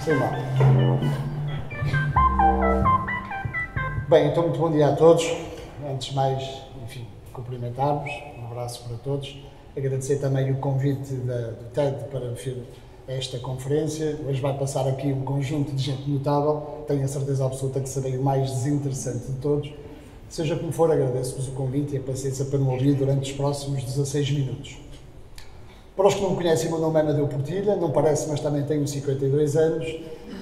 Sem mal. Bem, então muito bom dia a todos. Antes de mais, enfim, cumprimentar-vos, um abraço para todos. Agradecer também o convite do TED para vir a esta conferência. Hoje vai passar aqui um conjunto de gente notável. Tenho a certeza absoluta que serei o mais desinteressante de todos. Seja como for, agradeço-vos o convite e a paciência para me ouvir durante os próximos 16 minutos. Para os que não me conhecem, o meu nome é Amadeu Portilha, não parece, mas também tenho 52 anos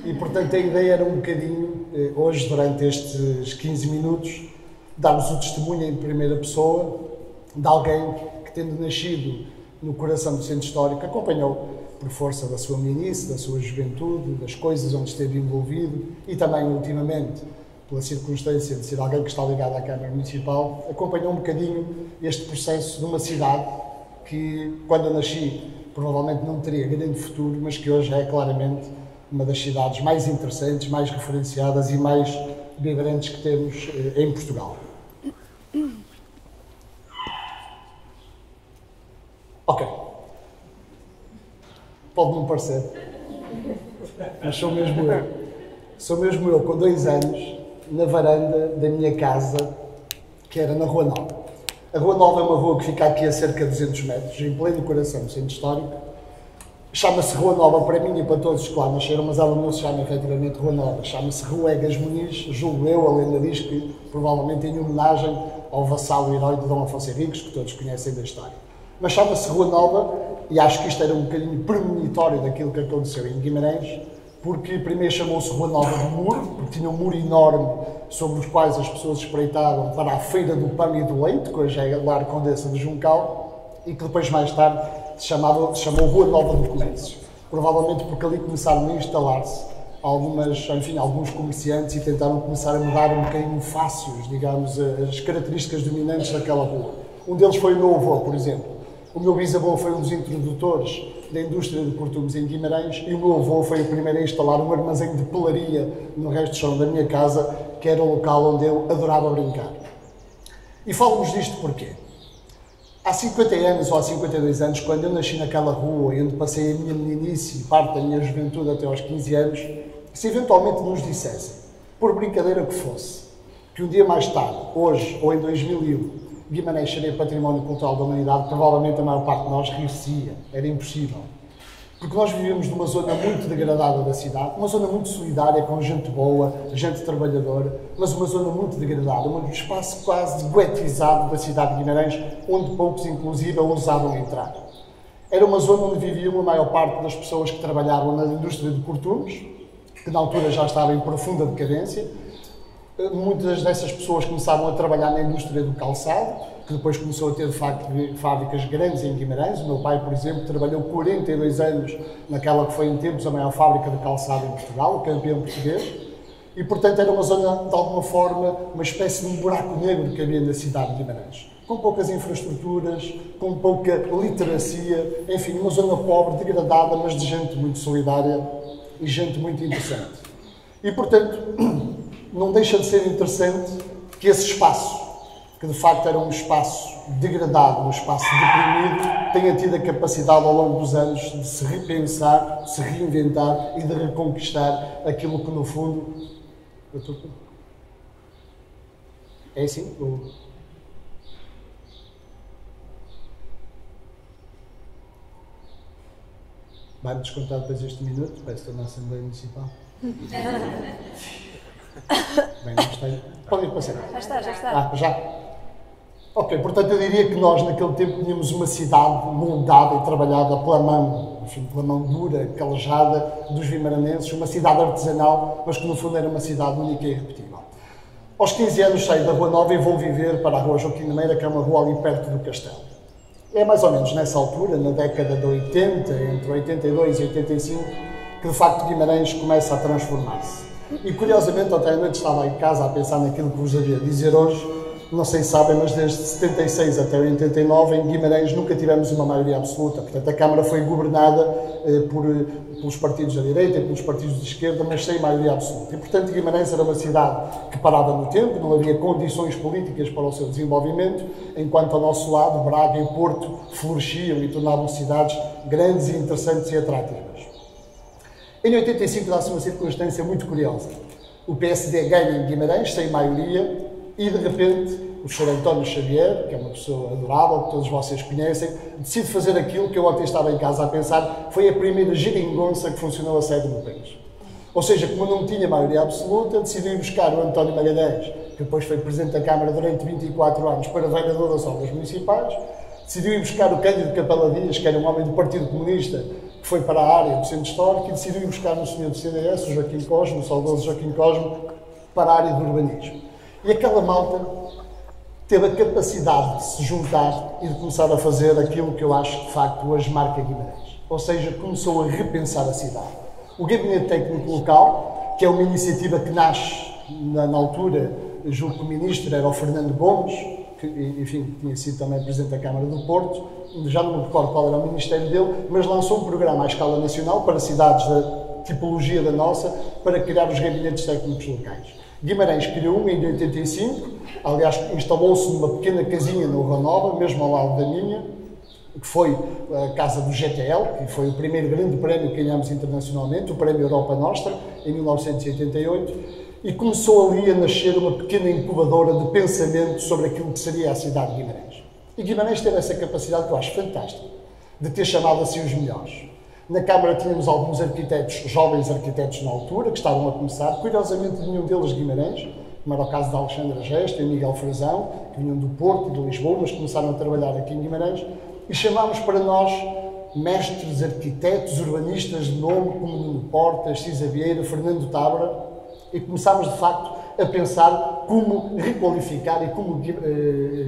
e, portanto, a ideia era um bocadinho, hoje, durante estes 15 minutos, dar-vos o testemunho em primeira pessoa de alguém que, tendo nascido no coração do centro histórico, acompanhou, por força da sua meninice, da sua juventude, das coisas onde esteve envolvido e também, ultimamente, pela circunstância de ser alguém que está ligado à Câmara Municipal, acompanhou um bocadinho este processo de uma cidade que, quando eu nasci, provavelmente não teria grande futuro, mas que hoje é claramente uma das cidades mais interessantes, mais referenciadas e mais vibrantes que temos em Portugal. Ok. Pode não parecer, mas sou mesmo eu. Sou mesmo eu, com 2 anos, na varanda da minha casa, que era na Rua Nova. A Rua Nova é uma rua que fica aqui a cerca de 200 metros, em pleno coração do centro histórico. Chama-se Rua Nova para mim e para todos que lá nasceram, mas ela não se chama efetivamente Rua Nova. Chama-se Rua Egas Muniz, julgo eu, a lenda diz que provavelmente em homenagem ao vassalo herói de Dom Afonso Henriques, que todos conhecem da história. Mas chama-se Rua Nova, e acho que isto era um bocadinho premonitório daquilo que aconteceu em Guimarães, porque primeiro chamou-se Rua Nova do Muro, porque tinha um muro enorme sobre os quais as pessoas espreitavam para a Feira do Pão e do Leite, que hoje é a Lar Condessa de Juncal, e que depois, mais tarde, se chamou Rua Nova do Comércio. Provavelmente porque ali começaram a instalar-se alguns comerciantes e tentaram começar a mudar um bocadinho fáceis, digamos, as características dominantes daquela rua. Um deles foi o meu avô, por exemplo. O meu bisavô foi um dos introdutores da indústria de cortumes em Guimarães e o meu avô foi o primeiro a instalar um armazém de pelaria no resto do chão da minha casa, que era o local onde eu adorava brincar. E falo-vos disto porquê? Há 50 anos ou há 52 anos, quando eu nasci naquela rua e onde passei a minha meninice e parte da minha juventude até aos 15 anos, se eventualmente nos dissessem, por brincadeira que fosse, que um dia mais tarde, hoje ou em 2001, Guimarães seria património cultural da humanidade, provavelmente a maior parte de nós rir-se-ia. Era impossível. Porque nós vivemos numa zona muito degradada da cidade, uma zona muito solidária, com gente boa, gente trabalhadora, mas uma zona muito degradada, um espaço quase goetizado da cidade de Guimarães, onde poucos, inclusive, ousavam entrar. Era uma zona onde viviam a maior parte das pessoas que trabalhavam na indústria de cortumes, que na altura já estava em profunda decadência. Muitas dessas pessoas começavam a trabalhar na indústria do calçado, que depois começou a ter, de facto, fábricas grandes em Guimarães. O meu pai, por exemplo, trabalhou 42 anos naquela que foi, em tempos, a maior fábrica de calçado em Portugal, o campeão português. E, portanto, era uma zona, de alguma forma, uma espécie de um buraco negro que havia na cidade de Guimarães. Com poucas infraestruturas, com pouca literacia, enfim, uma zona pobre, degradada, mas de gente muito solidária e gente muito interessante. E, portanto, não deixa de ser interessante que esse espaço, que de facto era um espaço degradado, um espaço deprimido, tenha tido a capacidade ao longo dos anos de se repensar, de se reinventar e de reconquistar aquilo que no fundo... É assim? Vai-me descontar depois este minuto, peço estou na Assembleia Municipal. Bem, não gostei. Pode ir passar. Já está, já está. Já? Ok, portanto eu diria que nós naquele tempo tínhamos uma cidade moldada e trabalhada pela mão, enfim, pela mão dura, calejada dos vimaranenses, uma cidade artesanal, mas que no fundo era uma cidade única e irrepetível. Aos 15 anos saí da Rua Nova e vou viver para a Rua Joaquim de Meira, que é uma rua ali perto do Castelo. É mais ou menos nessa altura, na década de 80, entre 82 e 85, que de facto Guimarães começa a transformar-se. E curiosamente, ontem à noite estava em casa a pensar naquilo que vos havia de dizer hoje. Não sei se sabem, mas desde 76 até 89 em Guimarães nunca tivemos uma maioria absoluta. Portanto, a Câmara foi governada pelos partidos da direita e pelos partidos de esquerda, mas sem maioria absoluta. E, portanto, Guimarães era uma cidade que parava no tempo, não havia condições políticas para o seu desenvolvimento, enquanto ao nosso lado Braga e Porto floresciam e tornavam cidades grandes e interessantes e atrativas. Em 85 dá-se uma circunstância muito curiosa. O PSD ganha em Guimarães, sem maioria, e de repente o Sr. António Xavier, que é uma pessoa adorável, que todos vocês conhecem, decide fazer aquilo que eu ontem estava em casa a pensar, foi a primeira geringonça que funcionou a sério no país. Ou seja, como não tinha maioria absoluta, decidiu ir buscar o António Magalhães, que depois foi Presidente da Câmara durante 24 anos, para vereador das obras municipais, decidiu ir buscar o Cândido Capela Dias, que era um homem do Partido Comunista, que foi para a área do Centro Histórico, e decidiu ir buscar o senhor do CDS, o Joaquim Cosmo, o saudoso Joaquim Cosmo, para a área do urbanismo. E aquela malta teve a capacidade de se juntar e de começar a fazer aquilo que eu acho que, de facto, hoje marca Guimarães. Ou seja, começou a repensar a cidade. O Gabinete Técnico Local, que é uma iniciativa que nasce, na altura, julgo que o ministro era o Fernando Gomes, que, enfim, tinha sido também Presidente da Câmara do Porto, já não me recordo qual era o ministério dele, mas lançou um programa à escala nacional para cidades da tipologia da nossa, para criar os gabinetes técnicos locais. Guimarães criou um em 85, aliás, instalou-se numa pequena casinha no Rua Nova, mesmo ao lado da minha, que foi a casa do GTL, que foi o primeiro grande prémio que ganhámos internacionalmente, o Prémio Europa Nostra, em 1988, e começou ali a nascer uma pequena incubadora de pensamento sobre aquilo que seria a cidade de Guimarães. E Guimarães teve essa capacidade que eu acho fantástica, de ter chamado assim os melhores. Na Câmara tínhamos alguns arquitetos, jovens arquitetos na altura, que estavam a começar, curiosamente nenhum deles de Guimarães, como era o caso de Alexandra Gesta e Miguel Frazão, que vinham do Porto e de Lisboa, mas começaram a trabalhar aqui em Guimarães, e chamámos para nós mestres, arquitetos, urbanistas de nome, como Nuno Portas, Cisa Vieira, Fernando Tábora, e começámos, de facto, a pensar como requalificar e como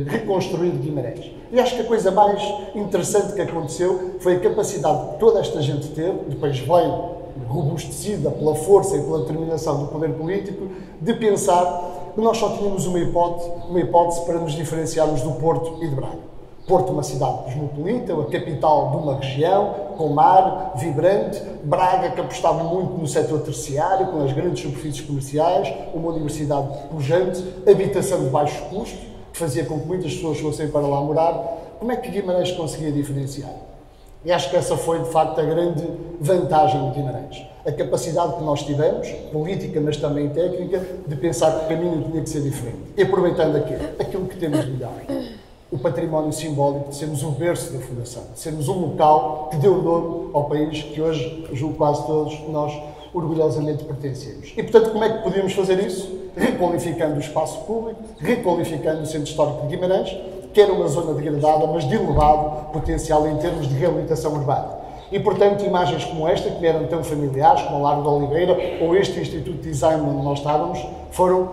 reconstruir Guimarães. E acho que a coisa mais interessante que aconteceu foi a capacidade que toda esta gente teve, depois veio robustecida pela força e pela determinação do poder político, de pensar que nós só tínhamos uma hipótese para nos diferenciarmos do Porto e de Braga. Porto, uma cidade cosmopolita, a capital de uma região, com mar, vibrante. Braga, que apostava muito no setor terciário, com as grandes superfícies comerciais, uma universidade pujante, habitação de baixo custo, que fazia com que muitas pessoas fossem para lá morar. Como é que Guimarães conseguia diferenciar? E acho que essa foi, de facto, a grande vantagem de Guimarães. A capacidade que nós tivemos, política, mas também técnica, de pensar que o caminho tinha que ser diferente. E aproveitando aquilo que temos de melhor. O património simbólico de sermos o berço da Fundação, de sermos um local que deu nome ao país que hoje, julgo quase todos nós, orgulhosamente pertencemos. E, portanto, como é que podíamos fazer isso? Requalificando o espaço público, requalificando o Centro Histórico de Guimarães, que era uma zona degradada, mas de elevado potencial em termos de reabilitação urbana. E, portanto, imagens como esta, que me eram tão familiares, como o Largo da Oliveira, ou este Instituto de Design onde nós estávamos, foram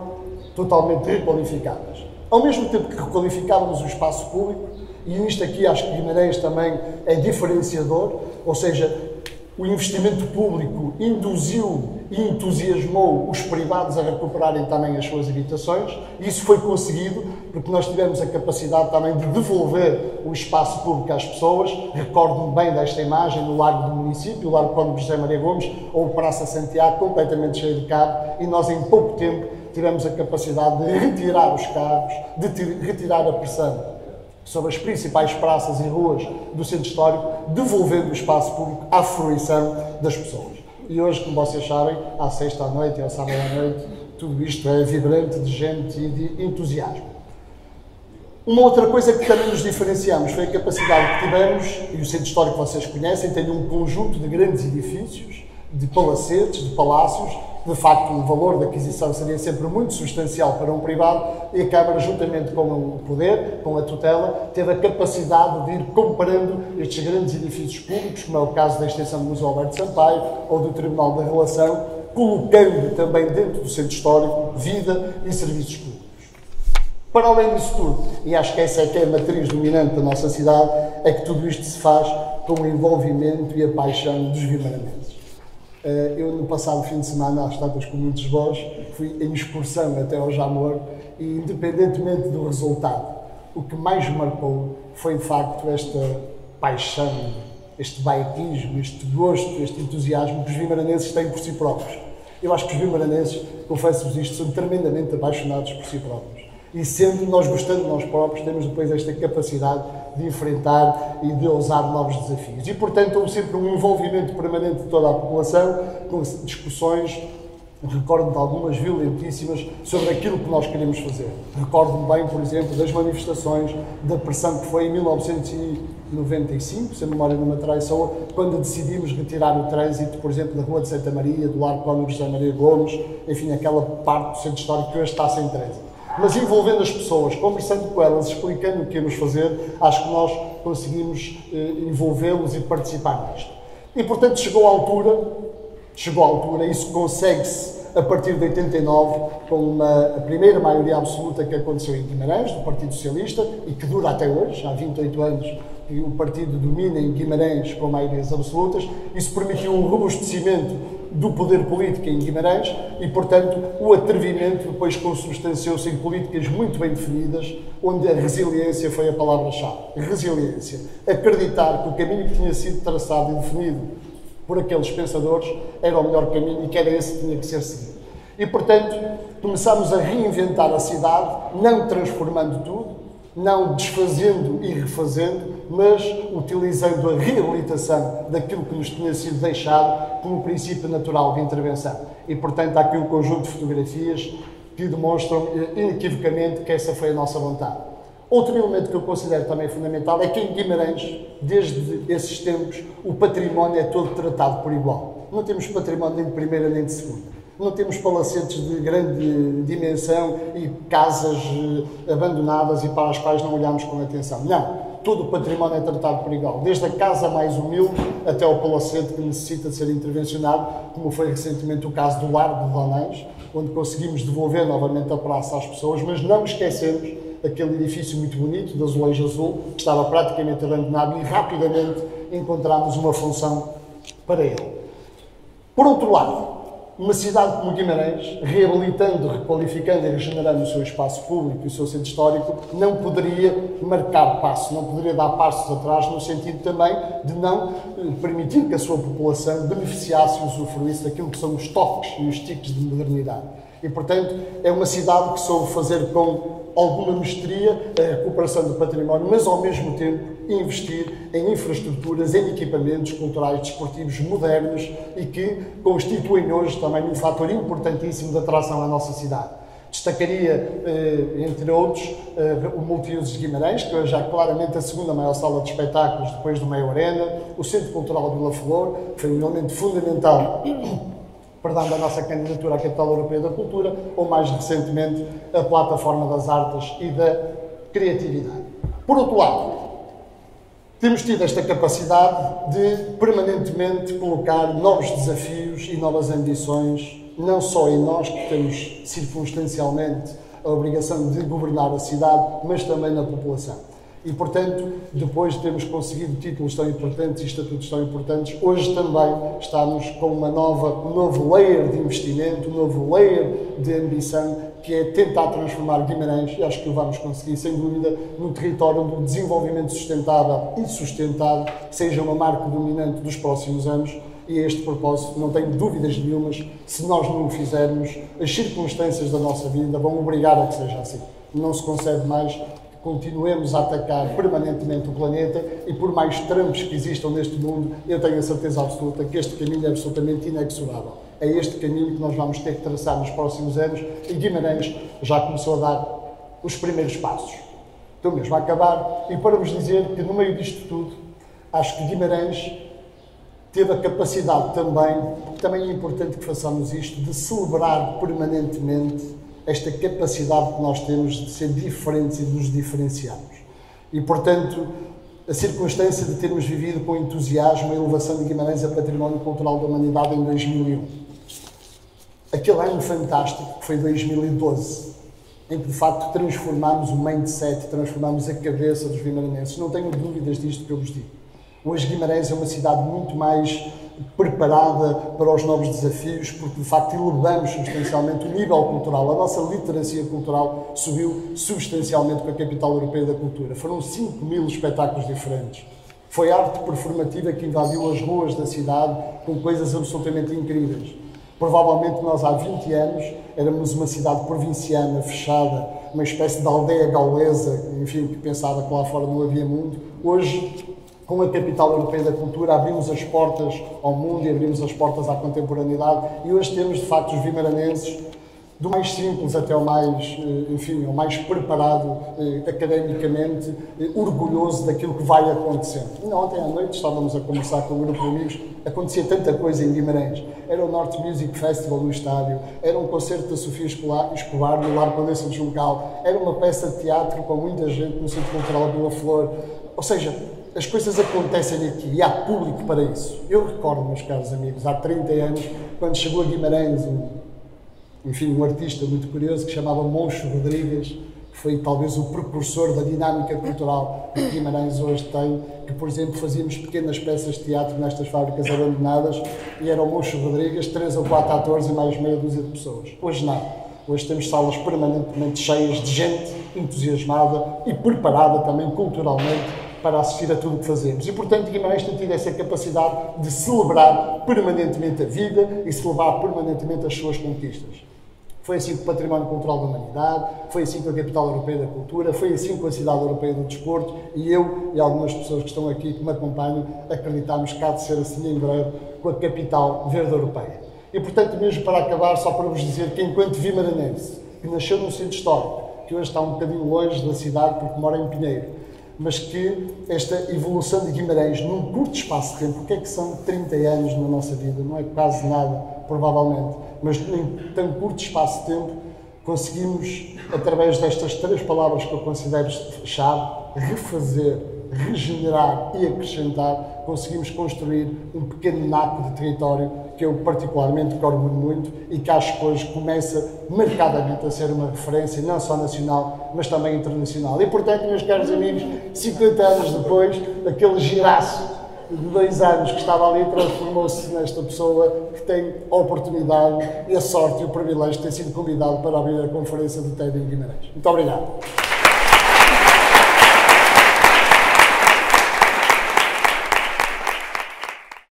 totalmente requalificadas. Ao mesmo tempo que requalificávamos o espaço público, e nisto aqui acho que Guimarães também é diferenciador, ou seja, o investimento público induziu e entusiasmou os privados a recuperarem também as suas habitações, e isso foi conseguido porque nós tivemos a capacidade também de devolver o espaço público às pessoas. Recordo-me bem desta imagem no Largo do Município, o Largo Conde José Maria Gomes, ou Praça Santiago, completamente cheio de carro, e nós em pouco tempo tivemos a capacidade de retirar os carros, de retirar a pressão sobre as principais praças e ruas do Centro Histórico, devolvendo o espaço público à fruição das pessoas. E hoje, como vocês sabem, à sexta à noite e ao sábado à noite, tudo isto é vibrante de gente e de entusiasmo. Uma outra coisa que também nos diferenciamos foi a capacidade que tivemos, e o Centro Histórico vocês conhecem, tem um conjunto de grandes edifícios, de palacetes, de palácios. De facto, o valor da aquisição seria sempre muito substancial para um privado, e a Câmara, juntamente com o poder, com a tutela, teve a capacidade de ir comparando estes grandes edifícios públicos, como é o caso da extensão do Museu Alberto Sampaio ou do Tribunal da Relação, colocando também dentro do Centro Histórico vida e serviços públicos. Para além disso tudo, e acho que essa é que é a matriz dominante da nossa cidade, é que tudo isto se faz com o envolvimento e a paixão dos guimarãeses. Eu, no passado fim de semana, às tantas com muitos vós, fui em excursão até ao Jamor e, independentemente do resultado, o que mais me marcou foi, de facto, esta paixão, este baiaquismo, este gosto, este entusiasmo que os vimaranenses têm por si próprios. Eu acho que os vimaranenses, confesso-vos isto, são tremendamente apaixonados por si próprios. E sendo nós gostando de nós próprios, temos depois esta capacidade de enfrentar e de ousar novos desafios. E, portanto, houve sempre um envolvimento permanente de toda a população, com discussões, recordo-me de algumas violentíssimas, sobre aquilo que nós queremos fazer. Recordo-me bem, por exemplo, das manifestações, da pressão que foi em 1995, se a memória não me traiçoa, quando decidimos retirar o trânsito, por exemplo, da Rua de Santa Maria, do Largo Cónigo José Maria Gomes, enfim, aquela parte do centro histórico que hoje está sem trânsito. Mas envolvendo as pessoas, conversando com elas, explicando o que íamos fazer, acho que nós conseguimos envolvê-los e participar nisto. E, portanto, chegou a altura, isso consegue-se a partir de 89, com a primeira maioria absoluta que aconteceu em Guimarães, do Partido Socialista, e que dura até hoje, há 28 anos, que o partido domina em Guimarães com maiorias absolutas. Isso permitiu um robustecimento do poder político em Guimarães e, portanto, o atrevimento depois consubstanciou-se em políticas muito bem definidas, onde a resiliência foi a palavra-chave. Resiliência. Acreditar que o caminho que tinha sido traçado e definido por aqueles pensadores era o melhor caminho e que era esse que tinha que ser seguido. E, portanto, começámos a reinventar a cidade, não transformando tudo, não desfazendo e refazendo, mas utilizando a reabilitação daquilo que nos tinha sido deixado como princípio natural de intervenção. E, portanto, há aqui um conjunto de fotografias que demonstram inequivocamente que essa foi a nossa vontade. Outro elemento que eu considero também fundamental é que em Guimarães, desde esses tempos, o património é todo tratado por igual. Não temos património nem de primeira nem de segunda. Não temos palacetes de grande dimensão e casas abandonadas e para as quais não olhamos com atenção. Não. Todo o património é tratado por igual. Desde a casa mais humilde até o palacete que necessita de ser intervencionado, como foi recentemente o caso do Largo de Donães, onde conseguimos devolver novamente a praça às pessoas, mas não esquecemos aquele edifício muito bonito, de azulejo azul, que estava praticamente abandonado e rapidamente encontramos uma função para ele. Por outro lado, uma cidade como Guimarães, reabilitando, requalificando e regenerando o seu espaço público e o seu centro histórico, não poderia marcar passo, não poderia dar passos atrás, no sentido também de não permitir que a sua população beneficiasse e usufruísse daquilo que são os toques e os tiques de modernidade. E, portanto, é uma cidade que soube fazer com alguma mestria a recuperação do património, mas, ao mesmo tempo, investir em infraestruturas, em equipamentos culturais desportivos modernos e que constituem hoje também um fator importantíssimo de atração à nossa cidade. Destacaria, entre outros, o Multiusos de Guimarães, que hoje é claramente a segunda maior sala de espetáculos depois do Meio Arena, o Centro Cultural de Vila Flor, que foi um elemento fundamental da nossa candidatura à Capital Europeia da Cultura, ou mais recentemente a Plataforma das Artes e da Criatividade. Por outro lado, temos tido esta capacidade de permanentemente colocar novos desafios e novas ambições, não só em nós, que temos circunstancialmente a obrigação de governar a cidade, mas também na população. E, portanto, depois de termos conseguido títulos tão importantes e estatutos tão importantes, hoje também estamos com um novo layer de investimento, um novo layer de ambição, que é tentar transformar Guimarães, e acho que o vamos conseguir, sem dúvida, num território onde o desenvolvimento sustentável e sustentado seja uma marca dominante dos próximos anos. E a este propósito, não tenho dúvidas nenhumas, se nós não o fizermos, as circunstâncias da nossa vida vão obrigar a que seja assim. Não se concede mais. Continuemos a atacar permanentemente o planeta e, por mais trampos que existam neste mundo, eu tenho a certeza absoluta que este caminho é absolutamente inexorável. É este caminho que nós vamos ter que traçar nos próximos anos e Guimarães já começou a dar os primeiros passos. Estou mesmo a acabar e para vos dizer que, no meio disto tudo, acho que Guimarães teve a capacidade também é importante que façamos isto, de celebrar permanentemente esta capacidade que nós temos de ser diferentes e de nos diferenciarmos. E, portanto, a circunstância de termos vivido com entusiasmo a elevação de Guimarães a Património Cultural da Humanidade em 2001. Aquele ano fantástico que foi 2012, em que, de facto, transformámos o mindset, transformámos a cabeça dos guimaranenses. Não tenho dúvidas disto que eu vos digo. Hoje Guimarães é uma cidade muito mais preparada para os novos desafios, porque de facto elevamos substancialmente o nível cultural. A nossa literacia cultural subiu substancialmente com a Capital Europeia da Cultura. Foram 5.000 espetáculos diferentes. Foi arte performativa que invadiu as ruas da cidade com coisas absolutamente incríveis. Provavelmente nós há 20 anos éramos uma cidade provinciana, fechada, uma espécie de aldeia gaulesa, enfim, que pensava que lá fora não havia mundo. Hoje, com a Capital Europeia da Cultura, abrimos as portas ao mundo e abrimos as portas à contemporaneidade, e hoje temos, de facto, os vimaranenses, do mais simples até ao mais, enfim, ao mais preparado academicamente, orgulhoso daquilo que vai acontecendo. Ainda ontem à noite estávamos a conversar com um grupo de amigos, acontecia tanta coisa em Guimarães. Era o North Music Festival no estádio, era um concerto da Sofia Escobar no Lar Panense de Juncal, era uma peça de teatro com muita gente no Centro Cultural Vila Flor. Ou seja, as coisas acontecem aqui e há público para isso. Eu recordo, meus caros amigos, há 30 anos, quando chegou a Guimarães um artista muito curioso que se chamava Moncho Rodrigues, que foi talvez o precursor da dinâmica cultural que Guimarães hoje tem, que, por exemplo, fazíamos pequenas peças de teatro nestas fábricas abandonadas e era o Moncho Rodrigues, 3 ou 4 atores e mais meia dúzia de pessoas. Hoje não. Hoje temos salas permanentemente cheias de gente entusiasmada e preparada também culturalmente para assistir a tudo o que fazemos. E, portanto, Guimarães tem tido essa capacidade de celebrar permanentemente a vida e celebrar permanentemente as suas conquistas. Foi assim com o Património Cultural da Humanidade, foi assim com a Capital Europeia da Cultura, foi assim com a Cidade Europeia do Desporto, e eu e algumas pessoas que estão aqui, que me acompanham, acreditamos que há de ser assim em breve com a Capital Verde Europeia. E, portanto, mesmo para acabar, só para vos dizer que, enquanto vimaranense, que nasceu num centro histórico, que hoje está um bocadinho longe da cidade porque mora em Pinheiro, mas que esta evolução de Guimarães num curto espaço de tempo, o que é que são 30 anos na nossa vida? Não é quase nada, provavelmente, mas em tão curto espaço de tempo conseguimos, através destas 3 palavras que eu considero chave, refazer, regenerar e acrescentar, conseguimos construir um pequeno naco de território que eu particularmente orgulho muito e que acho que hoje começa marcadamente a ser uma referência não só nacional, mas também internacional. E, portanto, meus caros amigos, 50 anos depois, aquele giraço de 2 anos que estava ali transformou-se nesta pessoa que tem a oportunidade e a sorte e o privilégio de ter sido convidado para abrir a conferência do TED em Guimarães. Muito obrigado.